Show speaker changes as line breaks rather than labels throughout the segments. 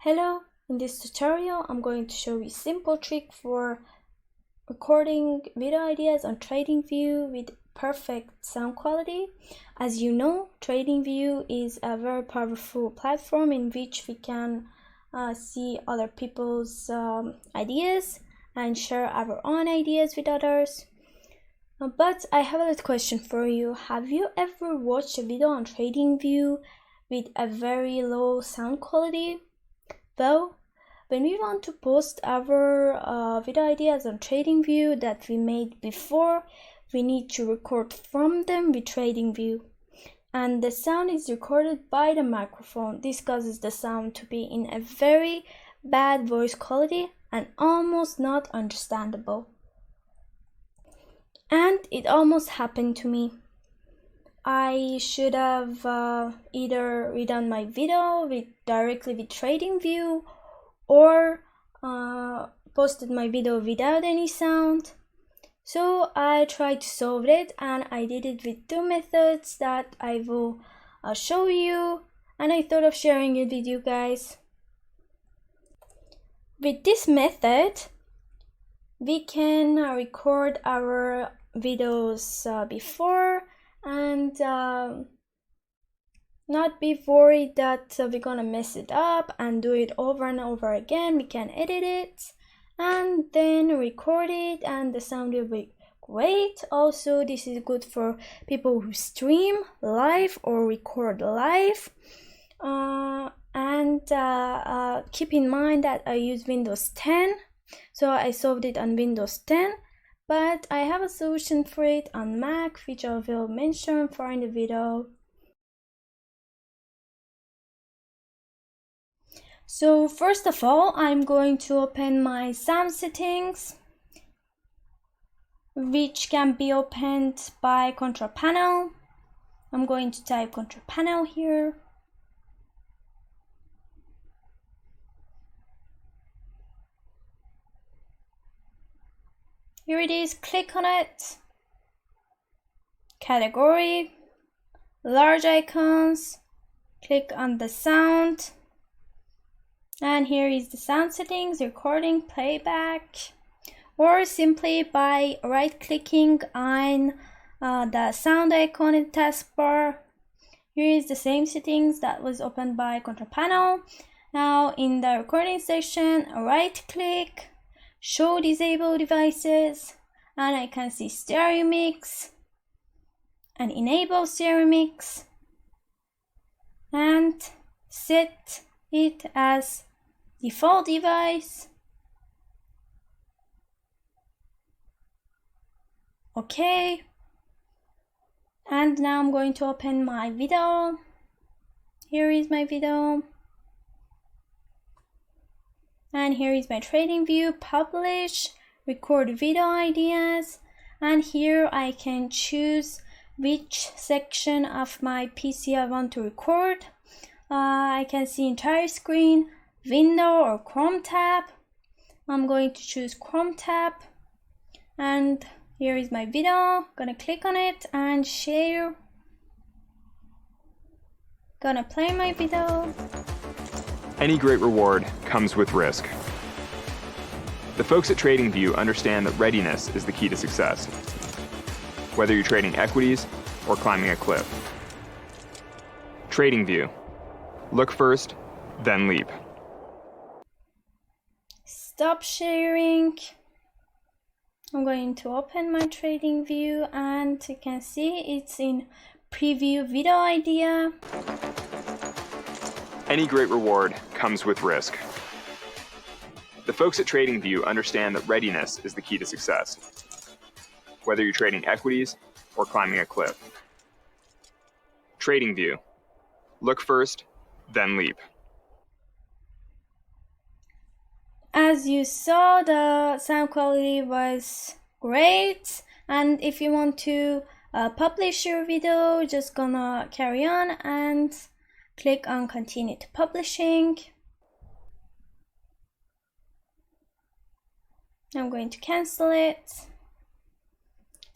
Hello, in this tutorial I'm going to show you a simple trick for recording video ideas on Tradingview with perfect sound quality. As you know, Tradingview is a very powerful platform in which we can see other people's ideas and share our own ideas with others. But I have a little question for you. Have you ever watched a video on Tradingview with a very low sound quality? Well, when we want to post our video ideas on Tradingview that we made before, we need to record from them with Tradingview. And the sound is recorded by the microphone. This causes the sound to be in a very bad voice quality and almost not understandable. And it almost happened to me. I should have either redone my video directly with Tradingview or posted my video without any sound. So I tried to solve it, and I did it with two methods that I will show you, and I thought of sharing it with you guys. With this method, we can record our videos before and not be worried that we're gonna mess it up and do it over and over again. We can edit it and then record it, and the sound will be great. Also, this is good for people who stream live or record live. Keep in mind that I use Windows 10, so I solved it on Windows 10. But I have a solution for it on Mac, which I will mention for in the video. So first of all, I'm going to open my sound settings, which can be opened by control panel. I'm going to type control panel here. Here it is, click on it. Category, large icons, click on the sound. And here is the sound settings, recording, playback, or simply by right-clicking on the sound icon in the taskbar. Here is the same settings that was opened by control panel. Now in the recording section, right-click, show disable devices, and I can see stereo mix and enable stereo mix and set it as default device. Okay, and now I'm going to open my video. Here is my video, and here is my Tradingview, publish, record video ideas, and here I can choose which section of my PC I want to record. I can see entire screen, window or Chrome tab. I'm going to choose Chrome tab, and here is my video. Gonna click on it and share. Gonna play my video.
Any great reward comes with risk. The folks at Tradingview understand that readiness is the key to success, whether you're trading equities or climbing a cliff. Tradingview. Look first, then leap.
Stop sharing. I'm going to open my Tradingview, and you can see it's in preview video idea.
Any great reward comes with risk. The folks at Tradingview understand that readiness is the key to success, whether you're trading equities or climbing a cliff. Tradingview. Look first, then leap.
As you saw, the sound quality was great, and if you want to publish your video, just gonna carry on and click on continue to publishing. I'm going to cancel it.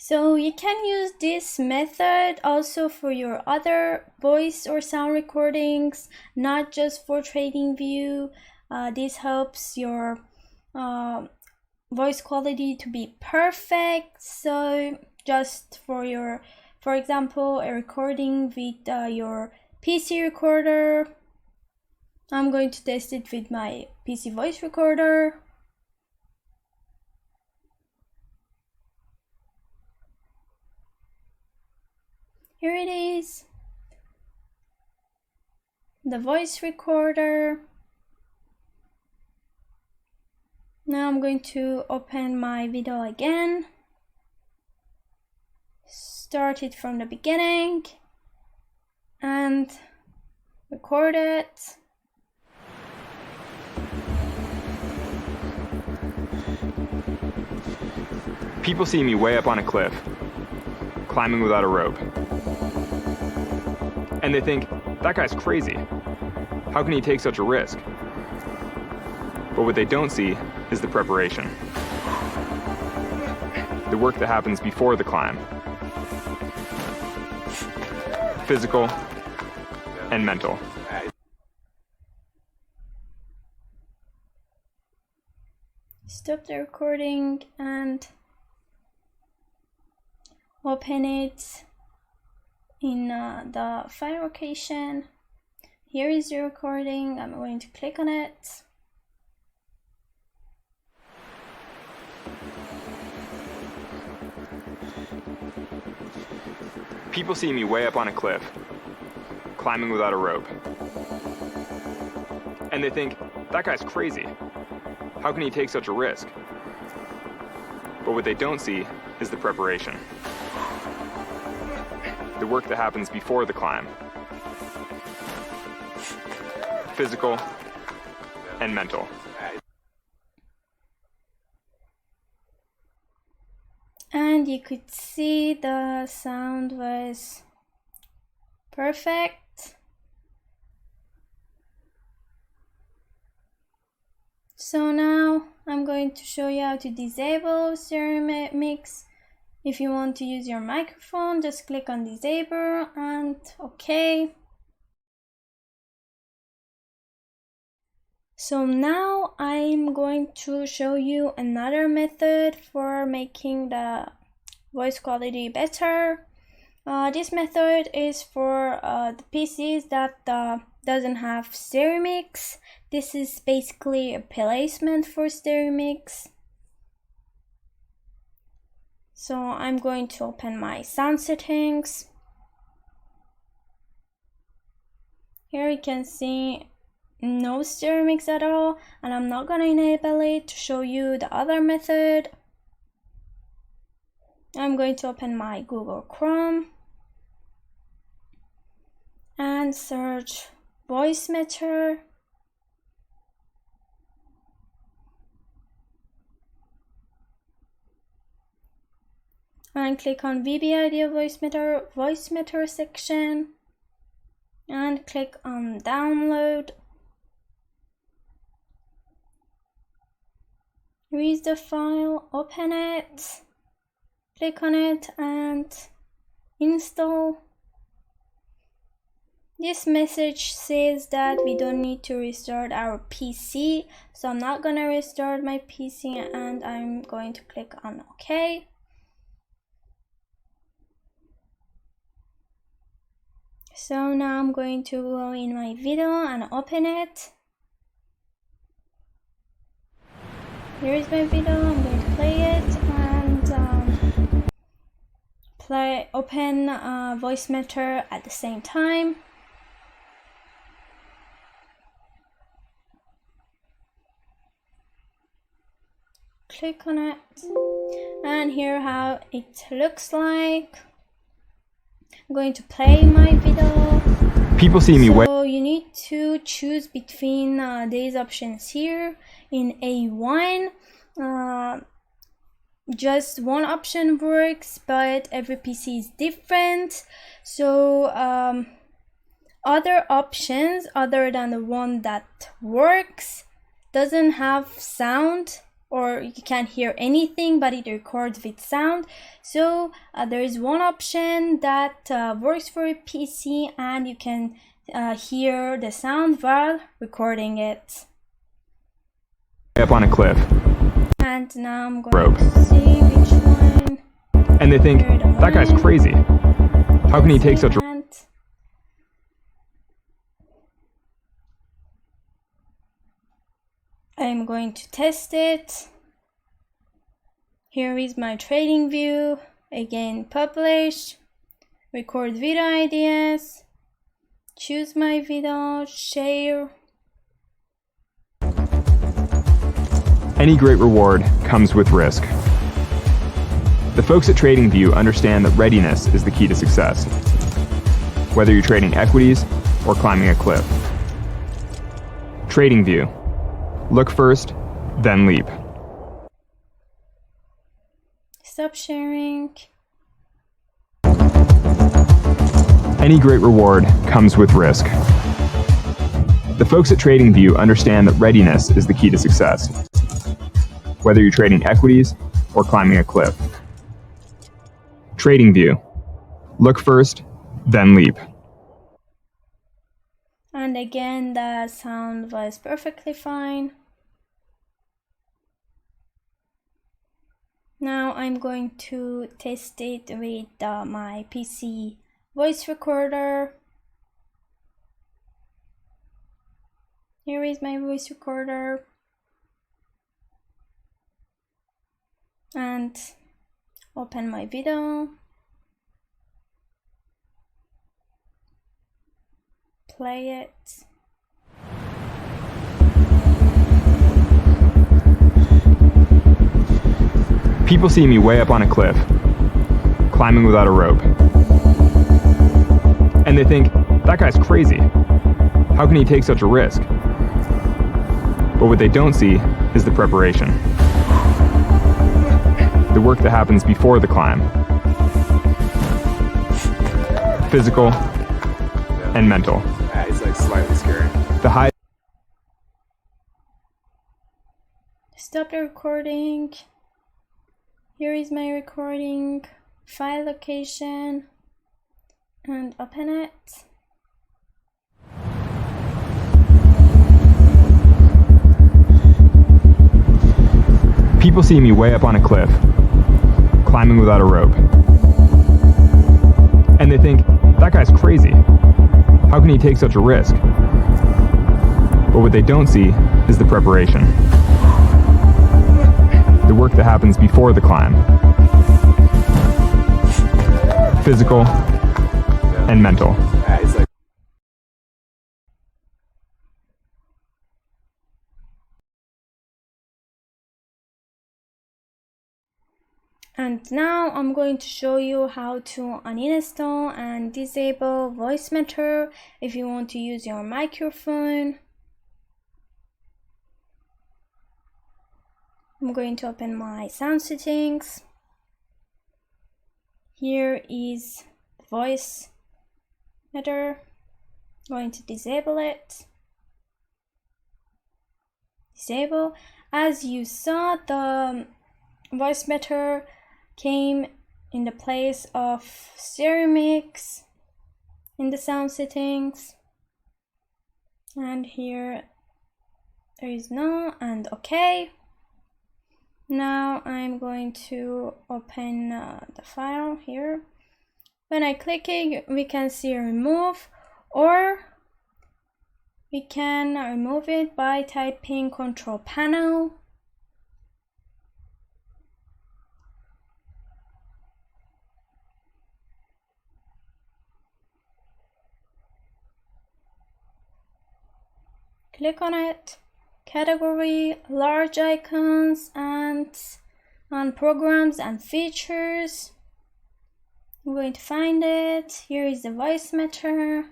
So you can use this method also for your other voice or sound recordings, not just for Tradingview. This helps your voice quality to be perfect. So just for example, a recording with your PC recorder, I'm going to test it with my PC voice recorder. Here it is, the voice recorder. Now I'm going to open my video again, start it from the beginning and record it.
People see me way up on a cliff, climbing without a rope. And they think, that guy's crazy. How can he take such a risk? But what they don't see is the preparation. The work that happens before the climb. Physical and mental.
Stop the recording and open it in the file location. Here is the recording. I'm going to click on it.
People see me way up on a cliff, climbing without a rope. And they think, that guy's crazy. How can he take such a risk? But what they don't see is the preparation. The work that happens before the climb. Physical and mental.
And you could see the sound was perfect. So now I'm going to show you how to disable stereo mix. If you want to use your microphone, just click on disable and OK. So now I'm going to show you another method for making the voice quality better. This method is for the PCs that doesn't have stereo mix. This is basically a replacement for stereo mix. So I'm going to open my sound settings. Here you can see no stereo mix at all, and I'm not gonna enable it to show you the other method. I'm going to open my Google Chrome and search Voicemeeter. And click on VB Audio Voicemeeter section and click on download. Here is the file, open it, click on it and install. This message says that we don't need to restart our PC, so I'm not gonna restart my PC and I'm going to click on OK. So now I'm going to go in my video and open it. Here is my video, I'm going to play it and open Voicemeeter at the same time. Click on it and here how it looks like. I'm going to play my video.
People see me way.
So you need to choose between these options here. In A1, just one option works, but every PC is different. So other options other than the one that works doesn't have sound, or you can't hear anything, but it records with sound. So there is one option that works for a PC and you can hear the sound while recording it.
up on a cliff.
And now I'm going to see which one.
And they think, that guy's crazy. How can he take such a...
I'm going to test it. Here is my trading view. Again, publish, record video ideas, choose my video, share.
Any great reward comes with risk. The folks at Tradingview understand that readiness is the key to success, whether you're trading equities or climbing a cliff. Tradingview. Look first, then leap.
Stop sharing.
Any great reward comes with risk. The folks at Tradingview understand that readiness is the key to success, whether you're trading equities or climbing a cliff. Tradingview. Look first, then leap.
And again, the sound was perfectly fine. Now I'm going to test it with my PC voice recorder. Here is my voice recorder. And open my video. Play it.
People see me way up on a cliff, climbing without a rope. And they think, that guy's crazy. How can he take such a risk? But what they don't see is the preparation. The work that happens before the climb. Physical and mental.
It's like slightly scary.
The high.
Stop the recording. Here is my recording, file location, and open it.
People see me way up on a cliff, climbing without a rope. And they think, that guy's crazy. How can he take such a risk? But what they don't see is the preparation. The work that happens before the climb. Physical and mental.
And now I'm going to show you how to uninstall and disable Voicemeeter if you want to use your microphone. I'm going to open my sound settings. Here is Voicemeeter. I'm going to disable it. Disable. As you saw, the Voicemeeter came in the place of stereo mix in the sound settings, and here there is no, and okay. Now I'm going to open the file here. When I click it, we can see remove, or we can remove it by typing control panel. Click on it, category, large icons, and on programs and features. I'm going to find it. Here is the Voicemeeter.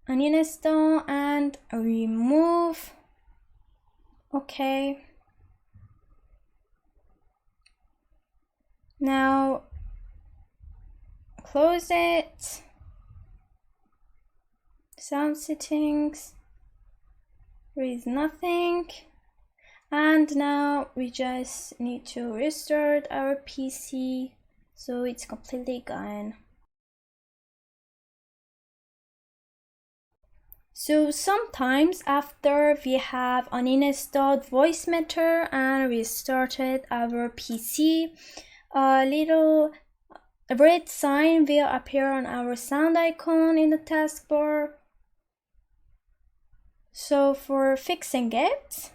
Uninstall and remove. Okay. Now close it. Sound settings. There is nothing. And now we just need to restart our PC so it's completely gone. So sometimes after we have uninstalled Voicemeeter and we started our PC, a little red sign will appear on our sound icon in the taskbar. So for fixing it,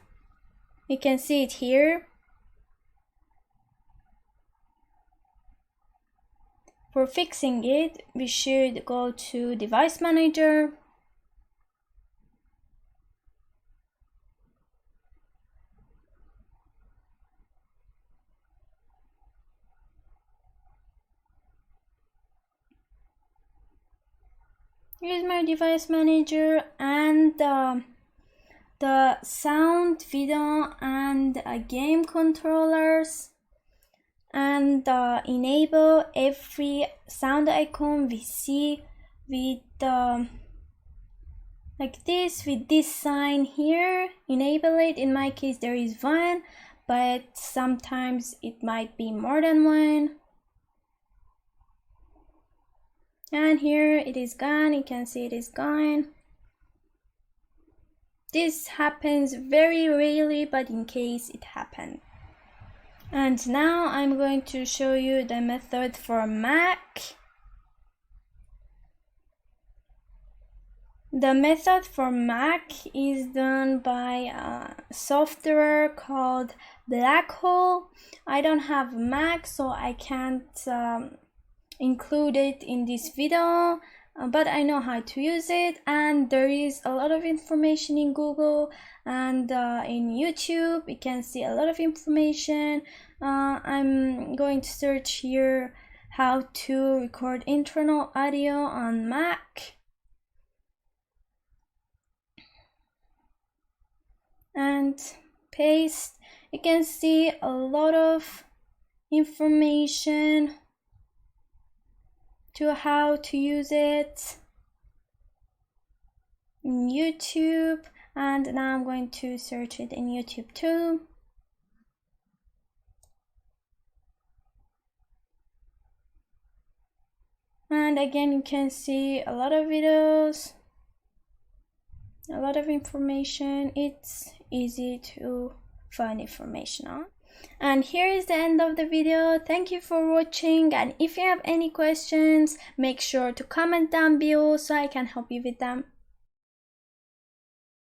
you can see it here. For fixing it, we should go to Device Manager. Here's my Device Manager and the sound, video, and game controllers, and enable every sound icon we see with like this, with this sign here. Enable it. In my case there is one, but sometimes it might be more than one. And here it is gone. You can see it is gone. This happens very rarely, but in case it happened. And now I'm going to show you the method for Mac. The method for Mac is done by a software called Black Hole. I don't have Mac, so I can't include it in this video, but I know how to use it, and there is a lot of information in Google and in YouTube. You can see a lot of information. I'm going to search here how to record internal audio on Mac, and paste. You can see a lot of information to how to use it in YouTube, and now I'm going to search it in YouTube too. And again, you can see a lot of videos, a lot of information. It's easy to find information on. And here is the end of the video. Thank you for watching, and if you have any questions, make sure to comment down below so I can help you with them.